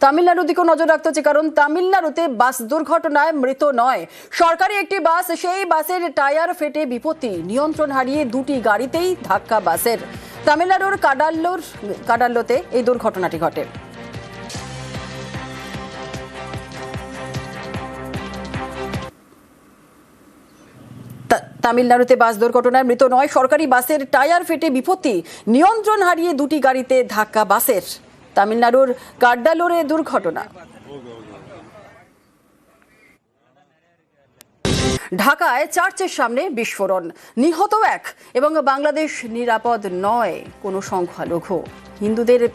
তামিলনাড়ুর দিকেও নজর রাখতে হচ্ছে, কারণ তামিলনাড়ুতে বাস দুর্ঘটনায় মৃত নয় সরকারি একটি বাস, সেই বাসের টায়ার ফেটে বিপত্তি, নিয়ন্ত্রণ হারিয়ে দুটি গাড়িতেই ধাক্কা বাসের। তামিলনাড়ুর কাডাল্লোতে এই দুর্ঘটনাটি ঘটে। তামিলনাড়ুতে বাস দুর্ঘটনায় মৃত নয় সরকারি বাসের টায়ার ফেটে বিপত্তি, নিয়ন্ত্রণ হারিয়ে দুটি গাড়িতে ধাক্কা বাসের। তামিলনাড়ুর কাডাল্লোরে দুর্ঘটনা। ঢাকায় চার্চের সামনে বিস্ফোরণ, নিহত এক, এবং বাংলাদেশ নিরাপদ নয় কোনো সংখ্যালঘু।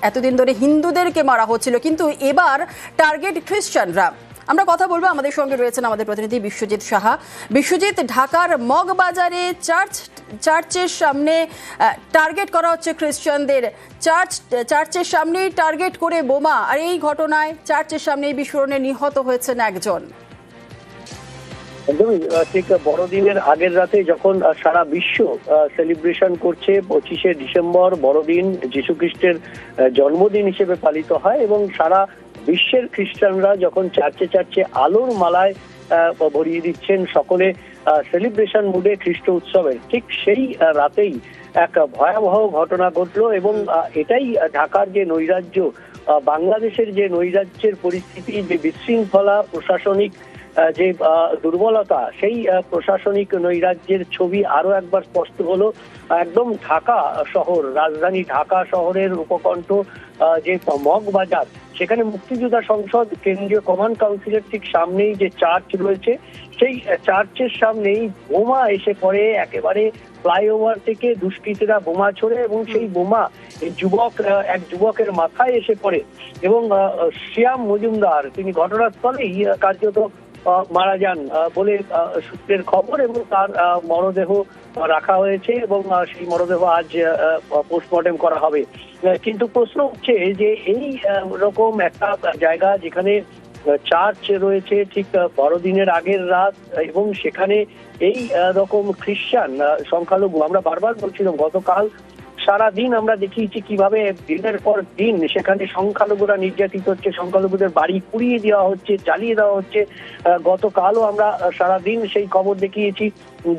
এতদিন ধরে হিন্দুদেরকে মারা হচ্ছিল, কিন্তু এবার টার্গেট খ্রিস্টানরা। আমরা কথা বলবো, আমাদের সঙ্গে রয়েছেন আমাদের প্রতিনিধি বিশ্বজিৎ সাহা। বিশ্বজিৎ, ঢাকার মগবাজারে চার্চের সামনে টার্গেট করা হচ্ছে খ্রিস্টানদের, চার্চের সামনেই টার্গেট করে বোমা, আর এই ঘটনায় চার্চের সামনে বিস্ফোরণে নিহত হয়েছেন একজন। একদমই ঠিক, বড়দিনের আগের রাতে যখন সারা বিশ্ব সেলিব্রেশন করছে 25শে ডিসেম্বর, বড়দিন যীশু খ্রিস্টের জন্মদিন হিসেবে পালিত হয়, এবং সারা বিশ্বের খ্রিস্টানরা যখন চার্চে চার্চে আলোর মালায় ভরিয়ে দিচ্ছেন, সকলে সেলিব্রেশন মুডে খ্রিস্ট উৎসবের, ঠিক সেই রাতেই এক ভয়াবহ ঘটনা ঘটলো। এবং এটাই ঢাকার যে নৈরাজ্য, বাংলাদেশের যে নৈরাজ্যের পরিস্থিতি, যে বিশৃঙ্খলা, প্রশাসনিক যে দুর্বলতা, সেই প্রশাসনিক নৈরাজ্যের ছবি আরো একবার স্পষ্ট হলো। একদম ঢাকা শহর, রাজধানী ঢাকা শহরের উপকণ্ঠ যে মগবাজার, সেখানে মুক্তিযোদ্ধা সংসদ কেন্দ্রীয় কমান্ড কাউন্সিলের ঠিক সামনেই যে চার্চ রয়েছে, সেই চার্চের সামনেই বোমা এসে পড়ে। একেবারে ফ্লাইওভার থেকে দুষ্কৃতীরা বোমা ছোড়ে, এবং সেই বোমা এক যুবকের মাথায় এসে পড়ে, এবং শ্যাম মজুমদার তিনি ঘটনাস্থলেই কার্যত মারা যান বলে সূত্রের খবর, এবং তার মরদেহ রাখা হয়েছে, এবং সেই মরদেহ আজ পোস্টমর্টেম করা হবে। কিন্তু প্রশ্ন হচ্ছে যে এই রকম একটা জায়গা যেখানে চার্চ রয়েছে, ঠিক বড়দিনের আগের রাত, এবং সেখানে এই রকম খ্রিস্টান সংখ্যালঘু, আমরা বারবার বলছিলাম গতকাল সারাদিন আমরা দেখিয়েছি কিভাবে দিনের পর দিন সেখানে সংখ্যালঘুরা নির্যাতিত হচ্ছে, সংখ্যালঘুদের বাড়ি পুড়িয়ে দেওয়া হচ্ছে, জ্বালিয়ে দেওয়া হচ্ছে। গতকালও আমরা সারাদিন সেই খবর দেখিয়েছি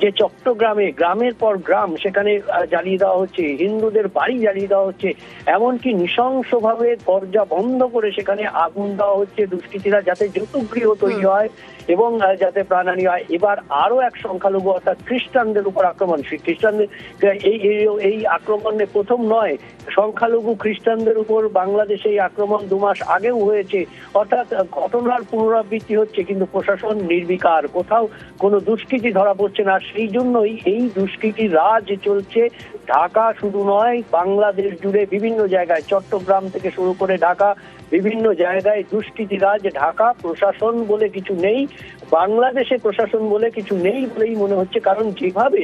যে চট্টগ্রামে গ্রামের পর গ্রাম সেখানে জ্বালিয়ে দেওয়া হচ্ছে, হিন্দুদের বাড়ি জ্বালিয়ে দেওয়া হচ্ছে, এমনকি নৃশংসভাবে দরজা বন্ধ করে সেখানে আগুন দেওয়া হচ্ছে দুষ্কৃতীরা, যাতে যৌতুকগৃহ তৈরি হয় এবং যাতে প্রাণহানি হয়। এবার আরো এক সংখ্যালঘু অর্থাৎ খ্রিস্টানদের উপর আক্রমণ। খ্রিস্টানদের এই আক্রমণে প্রথম নয়, সংখ্যালঘু খ্রিস্টানদের উপর বাংলাদেশে এই আক্রমণ 2 মাস আগেও হয়েছে। অর্থাৎ ঘটনার পুনরাবৃত্তি হচ্ছে, কিন্তু প্রশাসন নির্বিকার, কোথাও কোনো দুষ্কৃতী ধরা পড়ছে না। সেই জন্যই এই দুষ্কৃতী রাজ চলছে ঢাকা শুধু নয়, বাংলাদেশ জুড়ে বিভিন্ন জায়গায়, চট্টগ্রাম থেকে শুরু করে ঢাকা, বিভিন্ন জায়গায় দুষ্কৃতী রাজ। ঢাকা প্রশাসন বলে কিছু নেই, বাংলাদেশে প্রশাসন বলে কিছু নেই বলেই মনে হচ্ছে, কারণ যেভাবে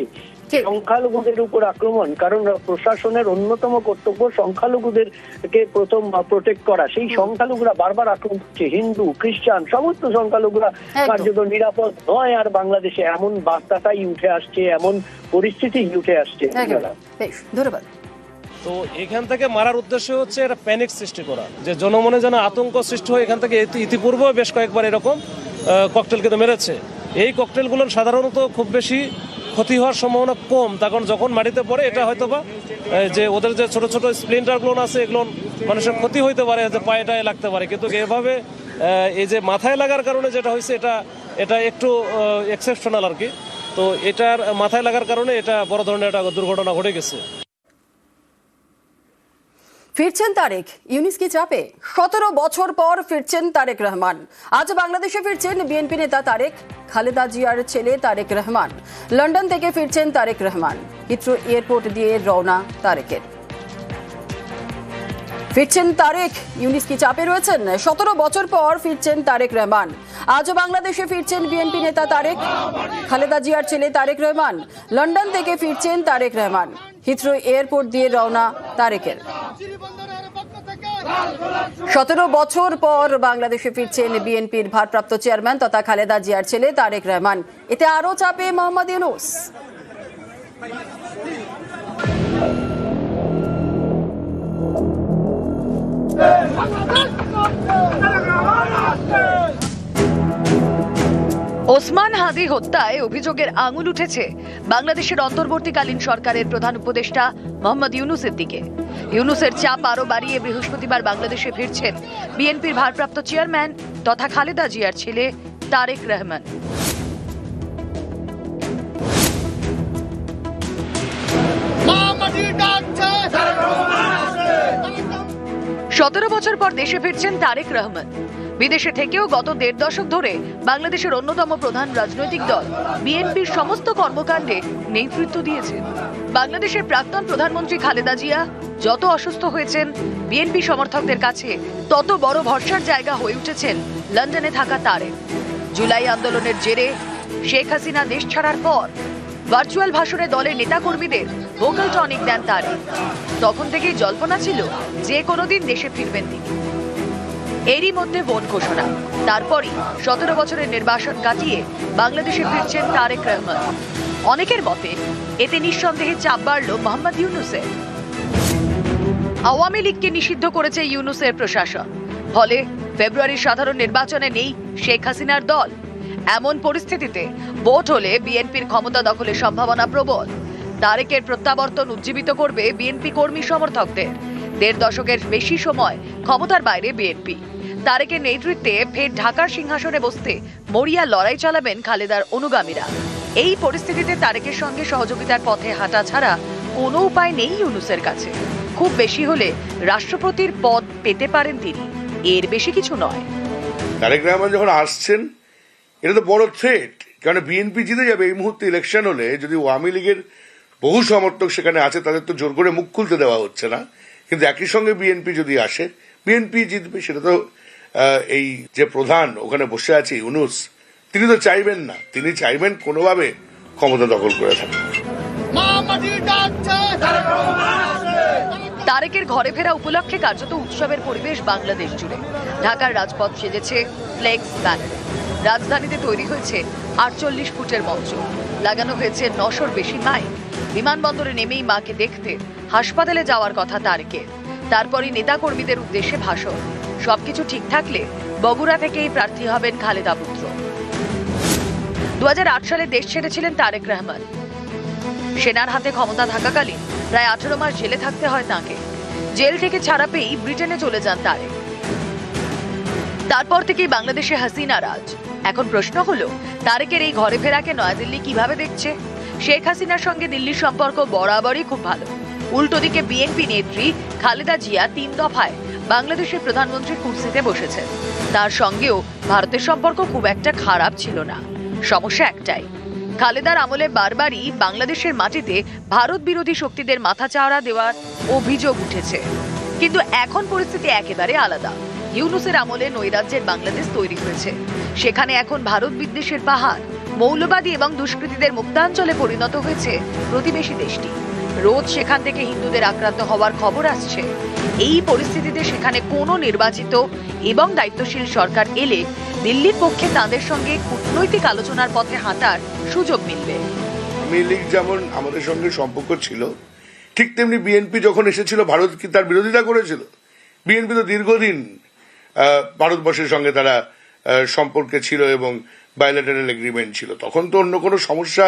সংখ্যালঘুদের উপর আক্রমণ, কারণ প্রশাসনের অন্যতম কর্তব্য সংখ্যালঘুদেরকে প্রথম প্রোটেক্ট করা, সেই সংখ্যালঘুরা বারবার আক্রমণ করছে, হিন্দু খ্রিস্টান সমস্ত সংখ্যালঘুরা কার্যত নিরাপদ নয়। আর বাংলাদেশে এমন বার্তাটাই উঠে আসছে, এমন পরিস্থিতি উঠে আসছে। ধন্যবাদ। তো এখান থেকে মারার উদ্দেশ্য হচ্ছে এটা প্যানিক সৃষ্টি করা, যে জনমনে যেন আতঙ্ক সৃষ্টি হয়। এখান থেকে ইতিপূর্বেও বেশ কয়েকবার এরকম ককটেল কিন্তু মেরেছে। এই ককটেলগুলোর সাধারণত খুব বেশি ক্ষতি হওয়ার সম্ভাবনা কম, তখন যখন মাটিতে পড়ে এটা হয়তো বা যে ওদের যে ছোট ছোট স্প্লিন্টারগুলো আছে, এগুলো মানুষের ক্ষতি হইতে পারে, যে পায়ে টায়ে লাগতে পারে, কিন্তু এভাবে এই যে মাথায় লাগার কারণে যেটা হয়েছে এটা একটু এক্সেপশনাল আর কি। তো এটার মাথায় লাগার কারণে এটা বড় ধরনের একটা দুর্ঘটনা ঘটে গেছে। ফিরছেন তারেক, ইউনিস কি চাপে? 17 বছর পর ফিরছেন তারেক রহমান। আজ বাংলাদেশে ফিরছেন বিএনপি নেতা তারেক, খালেদা জিয়ার ছেলে তারেক রহমান। লন্ডন থেকে ফিরছেন তারেক রহমান, হিথ্রো এয়ারপোর্ট দিয়ে রওনা তারেকের। ফিরছেন তারেক, ইউনিস কি চাপে রয়েছেন? 17 বছর পর ফিরছেন তারেক রহমান। আজও বাংলাদেশে ফিরছেন বিএনপি নেতা তারেক, খালেদা জিয়ার ছেলে তারেক রহমান। লন্ডন থেকে ফিরছেন তারেক রহমান, হিথ্রো এয়ারপোর্ট দিয়ে রওনা তারেকের। 17 বছর পর বাংলাদেশে ফিরছেন বিএনপির ভারপ্রাপ্ত চেয়ারম্যান তথা খালেদা জিয়ার ছেলে তারেক রহমান। এতে আরও চাপে মোহাম্মদ ইউনূস। ওসমান হাদি হত্যায় অভিযোগের আঙুল উঠেছে বাংলাদেশের অন্তর্বর্তীকালীন সরকারের প্রধান উপদেষ্টা মোহাম্মদ ইউনূসের দিকে। ইউনূসের চাপ আরো বাড়িয়ে বৃহস্পতিবার বাংলাদেশে ফিরছেন বিএনপির ভারপ্রাপ্ত চেয়ারম্যান তথা খালেদা জিয়ার ছেলে তারেক রহমান। সতেরো বছর পর দেশে ফিরছেন তারেক রহমান। বিদেশে থেকেও গত ১.৫ দশক ধরে বাংলাদেশের অন্যতম প্রধান রাজনৈতিক দল বিএনপির সমস্ত কর্মকাণ্ডে নেতৃত্ব দিয়েছেন। বাংলাদেশের প্রাক্তন প্রধানমন্ত্রী খালেদা জিয়া যত অসুস্থ হয়েছেন, বিএনপি সমর্থকদের কাছে তত বড় ভরসার জায়গা হয়ে উঠেছেন লন্ডনে থাকা তারেক। জুলাই আন্দোলনের জেরে শেখ হাসিনা দেশ ছাড়ার পর ভার্চুয়াল ভাষণে দলের নেতাকর্মীদের ভোকাল টনিক দেন তারেক। তখন থেকেই জল্পনা ছিল যে কোনোদিন দেশে ফিরবেন তিনি। এরই মধ্যে ভোট ঘোষণা, তারপরই ১৭ বছরের নির্বাসন কাটিয়ে বাংলাদেশে ফিরছেন তারেক রহমান। অনেকের মতে এতে নিঃসন্দেহে চাপ বাড়ল মোহাম্মদ ইউনূসের। আওয়ামী লীগকে নিষিদ্ধ করেছে ইউনূসের প্রশাসন, ফলে ফেব্রুয়ারির সাধারণ নির্বাচনে নেই শেখ হাসিনার দল। এমন পরিস্থিতিতে ভোট হলে বিএনপির ক্ষমতা দখলের সম্ভাবনা প্রবল। তারেকের প্রত্যাবর্তন উজ্জীবিত করবে বিএনপি কর্মী সমর্থকদের। ১.৫ দশকের বেশি সময় ক্ষমতার বাইরে বিএনপি। তারেকের নেতৃত্বে ফের ঢাকার সিংহাসনে বসতে মরিয়া লড়াই চালাবেন খালেদার অনুগামীরা। এই পরিস্থিতিতে তারেকের সঙ্গে সহযোগিতার পথে হাঁটা ছাড়া কোনো উপায় নেই ইউনূসের কাছে। খুব বেশি হলে রাষ্ট্রপতির পদ পেতে পারেন তিনি, এর বেশি কিছু নয়। তারেক রহমান যখন আসছেন, এটা তো বড় থ্রেট, কারণ বিএনপি জিতে যাবে এই মুহূর্তে ইলেকশন হলে। যদি আওয়ামী লীগের বহু সমর্থক সেখানে আছে, তাদের তো জোর করে মুখ খুলতে দেওয়া হচ্ছে না, কিন্তু একই সঙ্গে বিএনপি যদি আসে, বিএনপি জিতবে। সেটা তো এই যে প্রধান ওখানে বসে আছে ইউনূস, তিনি তো চাইবেন না, তিনি চাইবেন কোনোভাবে ক্ষমতা দখল করে থাকেন। তারেকের ঘরে ফেরা উপলক্ষে কার্যত উৎসবের পরিবেশ বাংলাদেশ জুড়ে। ঢাকার রাজপথ সেজেছে ফ্লেক্স ব্যানারে। রাজধানীতে তৈরি হয়েছে ৪৮ ফুটের মঞ্চ, লাগানো হয়েছে ৯০০-র বেশি মাইক। বিমানবন্দরে নেমেই মাকে দেখতে হাসপাতালে যাওয়ার কথা তারেকের। তারপরই নেতাকর্মীদের উদ্দেশ্যে ভাষণ। সবকিছু ঠিক থাকলে বগুড়া থেকেই প্রার্থী হবেন খালেদা পুত্র। ২০০৮ সালে দেশ ছেড়েছিলেন তারেক রহমান। সেনার হাতে ক্ষমতা থাকাকালীন প্রায় ১৮ মাস জেলে থাকতে হয় তাঁকে। জেল থেকে ছাড়া পেয়েই ব্রিটেনে চলে যান তারেক। তারপর থেকেই বাংলাদেশে হাসিনা রাজ। এখন প্রশ্ন হলো, তারেকের এই ঘরে ফেরাকে নয়াদিল্লি কিভাবে দেখছে? শেখ হাসিনার সঙ্গে দিল্লির সম্পর্ক বরাবরই খুব ভালো। উল্টো দিকে বিএনপি নেত্রী খালেদা জিয়া ৩ দফায় বাংলাদেশের প্রধানমন্ত্রীর কুর্সিতে বসেছেন। তার সঙ্গেও ভারতের সম্পর্ক খুব একটা খারাপ ছিল না। সমস্যা একটাই, খালেদার আমলে বারবারই বাংলাদেশের মাটিতে ভারত বিরোধী শক্তিদের মাথা চাড়া দেওয়ার অভিযোগ উঠেছে। কিন্তু এখন পরিস্থিতি একেবারে আলাদা। ইউনূসের আমলে নৈরাজ্যের বাংলাদেশ তৈরি হয়েছে। সেখানে এখন ভারত বিদ্বেষের পাহাড়, মৌলবাদী এবং দুষ্কৃতীদের মুক্তাঞ্চলে পরিণত হয়েছে প্রতিবেশী দেশটি। রোজ সেখান থেকে হিন্দুদের আক্রান্ত হওয়ার খবর আসছে। এই পরিস্থিতিতে সেখানে কোনো নির্বাচিত এবং দায়িত্বশীল সরকার এলে দিল্লির পক্ষে তাদের সঙ্গে কূটনৈতিক আলোচনার পথে হাঁটার সুযোগ মিলবে। আওয়ামী লীগ যেমন আমাদের সঙ্গে সম্পর্ক ছিল, ঠিক তেমনি বিএনপি যখন এসেছিল, ভারত কি তার বিরোধিতা করেছিল? বিএনপি তো দীর্ঘদিন ভারতবর্ষের সঙ্গে তারা সম্পর্কে ছিল এবং বায়োলেটারাল এগ্রিমেন্ট ছিল। তখন তো অন্য কোনো সমস্যা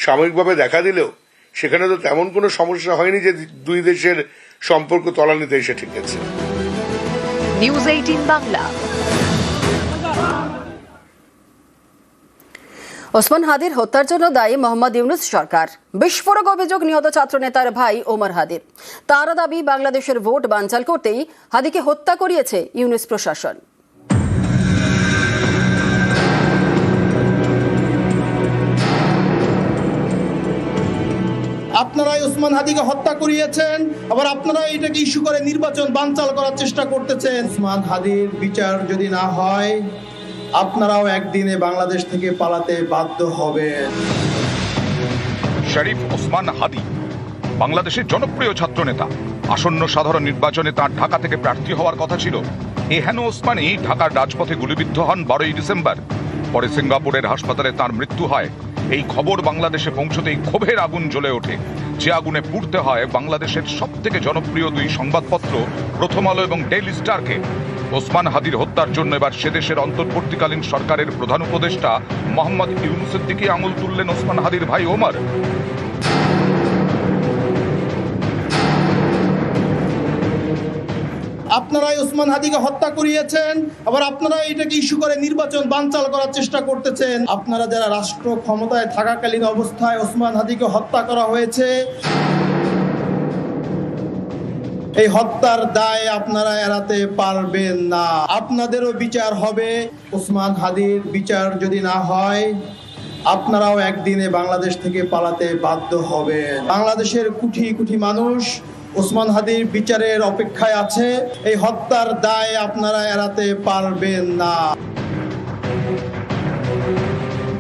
সাময়িকভাবে দেখা দিলেও সেখানে তো তেমন কোনো সমস্যা হয়নি যে দুই দেশের সম্পর্ক তলানিতে এসে ঠেকেছে। নিউজ 18 বাংলা। ওসমান হাদির হত্যার জন্য দায়ী মোহাম্মদ ইউনূস সরকার। বিস্ফোরক অভিযোগ নিহত ছাত্রনেতার ভাই ওমর হাদির। তার দাবি, বাংলাদেশের ভোট বানচাল করতেই হাদিকে হত্যা করিয়েছে ইউনূস প্রশাসন। আপনারাই ওসমান হাদিকে হত্যা করিয়েছেন, আবার আপনারা এটাকে ইস্যু করে নির্বাচন বানচাল করার চেষ্টা করতেছেন। ওসমান হাদির বিচার যদি না হয়, আপনারাও একদিনে বাংলাদেশ থেকে পালাতে বাধ্য হবেন। শরীফ ওসমান হাদি বাংলাদেশের জনপ্রিয় ছাত্রনেতা। আসন্ন সাধারণ নির্বাচনে তার ঢাকা থেকে প্রার্থী হওয়ার কথা ছিল। এহেন ওসমানই ঢাকার রাজপথে গুলিবিদ্ধ হন 12ই ডিসেম্বর। পরে সিঙ্গাপুরের হাসপাতালে তার মৃত্যু হয়। এই খবর বাংলাদেশে পৌঁছতেই ক্ষোভের আগুন জ্বলে ওঠে, যে আগুনে পুড়তে হয় বাংলাদেশের সবথেকে জনপ্রিয় দুই সংবাদপত্র প্রথম আলো এবং ডেইলি স্টারকে। ওসমান হাদির হত্যার জন্য এবার সেদেশের অন্তর্বর্তীকালীন সরকারের প্রধান উপদেষ্টা মোহাম্মদ ইউনূসের দিকে আঙুল তুললেন ওসমান হাদির ভাই ওমর। আপনারাই ওসমান হাদিকে হত্যা করিয়েছেন, আবার আপনারা এটাকে ইস্যু করে নির্বাচন বানচাল করার চেষ্টা করতেছেন। আপনারা যারা রাষ্ট্র ক্ষমতায় থাকাকালীন অবস্থায় ওসমান হাদিকে হত্যা করা হয়েছে, এই হত্যার দায় আপনারা এড়াতে পারবেন না। আপনাদেরও বিচার হবে। ওসমান হাদির বিচার যদি না হয়, আপনারাও একদিনে বাংলাদেশ থেকে পালাতে বাধ্য হবেন। বাংলাদেশের কোটি কোটি মানুষ ওসমান হাদির বিচারের অপেক্ষায় আছে। এই হত্যার দায় আপনারা এড়াতে পারবেন না।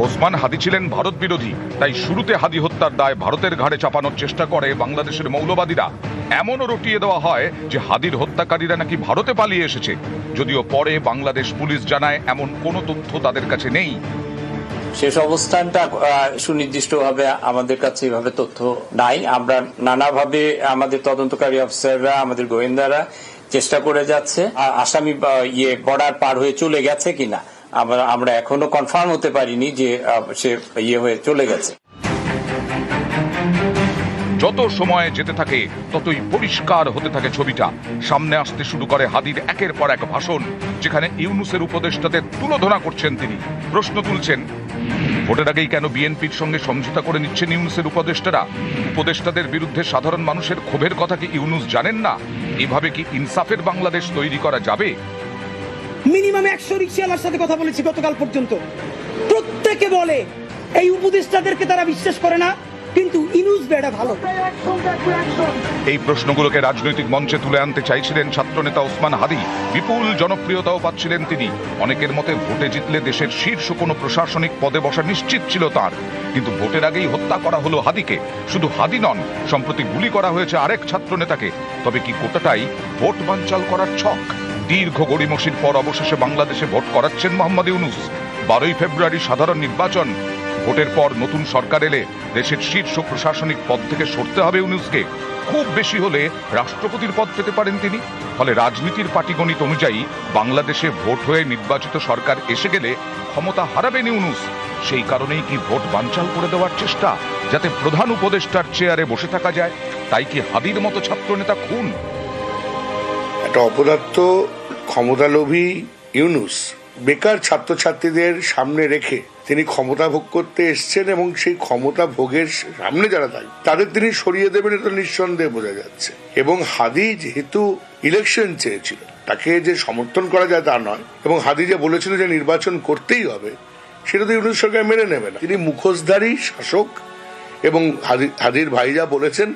ওসমান হাদি ছিলেন ভারত বিরোধী, তাই শুরুতে হাদি হত্যার দায় ভারতের ঘাড়ে চাপানোর চেষ্টা করে বাংলাদেশের মৌলবাদীরা। এমনও রটিয়ে দেওয়া হয় যে হাদির হত্যাকারীরা নাকি ভারতে পালিয়ে এসেছে, যদিও পরে বাংলাদেশ পুলিশ জানায় এমন কোনো তথ্য তাদের কাছে নেই। শেষ অবস্থানটা সুনির্দিষ্টভাবে আমাদের কাছে এভাবে তথ্য নাই। আমরা নানাভাবে আমাদের তদন্তকারী অফিসাররা, আমাদের গোয়েন্দারা চেষ্টা করে যাচ্ছে আসামি বর্ডার পার হয়ে চলে গেছে কিনা। আমরা এখনো কনফার্ম হতে পারিনি যে সে হয়ে চলে গেছে। যত সময় যেতে থাকে ততই পরিষ্কার হতে থাকে ছবিটা। সামনে আসতে শুরু করে হাদির একের পর এক ভাষণ, যেখানে ইউনূসের উপদেষ্টাদের তুলোধনা করছেন তিনি। প্রশ্ন তুলছেন, ভোটের আগেই কেন বিএনপির সঙ্গে সমঝোতা করে নিচ্ছেন ইউনূসের উপদেষ্টারা? উপদেষ্টাদের বিরুদ্ধে সাধারণ মানুষের ক্ষোভের কথা কি ইউনূস জানেন না? এভাবে কি ইনসাফের বাংলাদেশ তৈরি করা যাবে? মিনিমাম 100 রিকশাওয়ালার সাথে কথা বলেছি গতকাল পর্যন্ত। প্রত্যেকে বলে এই উপদেষ্টাদেরকে তারা বিশ্বাস করে না, কিন্তু ইউনূস বেটা ভালো। এই প্রশ্নগুলোকে রাজনৈতিক মঞ্চে তুলে আনতে চাইছিলেন ছাত্রনেতা ওসমান হাদি। বিপুল জনপ্রিয়তাও পাচ্ছিলেন তিনি। অনেকের মতে ভোটে জিতলে দেশের শীর্ষ কোনো প্রশাসনিক পদে বসা নিশ্চিত ছিল তার। কিন্তু ভোটের আগেই হত্যা করা হলো হাদিকে। শুধু হাদি নন, সম্প্রতি গুলি করা হয়েছে আরেক ছাত্রনেতাকে। তবে কি গোটাটাই ভোট বানচাল করার ছক? দীর্ঘ গড়িমসির পর অবশেষে বাংলাদেশে ভোট করাচ্ছেন মোহাম্মদ ইউনূস। 12ই ফেব্রুয়ারি সাধারণ নির্বাচন। ভোটের পর নতুন সরকার এলে দেশের শীর্ষ প্রশাসনিক পদ থেকে সরতে হবে ইউনূসকে। খুব বেশি হলে রাষ্ট্রপতির পদ পেতে পারেন তিনি। ফলে রাজনীতির পাটিগণিত অনুযায়ী বাংলাদেশে ভোট হয়ে নির্বাচিত সরকার এসে গেলে ক্ষমতা হারাবেন ইউনূস। সেই কারণেই কি ভোট বানচাল করে দেওয়ার চেষ্টা, যাতে প্রধান উপদেষ্টার চেয়ারে বসে থাকা যায়? তাই কি হাদির মতো ছাত্রনেতা খুন? একটা অপদার্থ ক্ষমতালোভী ইউনূস বেকার ছাত্রছাত্রীদের সামনে রেখে তিনি ক্ষমতা ভোগ করতে এসছেন, এবং সেই ক্ষমতা ভোগের সামনে যারা থাকে তাদের তিনি সরিয়ে দেবেন, এটা নিঃসন্দেহে বোঝা যাচ্ছে। এবং হাদি যেহেতু ইলেকশন চেয়েছিল, তাকে যে সমর্থন করা যায় তা নয়, এবং হাদি যে বলেছিল যে নির্বাচন করতেই হবে, সেটা তো ইউনূস সরকার মেনে নেবে না। তিনি মুখোশধারী শাসক, এবং হাদির ভাই যা বলেছেন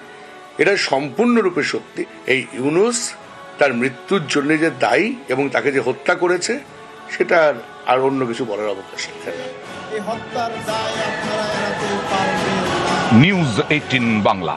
এটা সম্পূর্ণরূপে সত্যি। এই ইউনূস তার মৃত্যুর জন্য যে দায়ী এবং তাকে যে হত্যা করেছে, সেটা আর অন্য কিছু বলার অবকাশ থাকে না। এই হত্যার দায় আপনারা এড়াতে পারবেন না। নিউজ 18 বাংলা।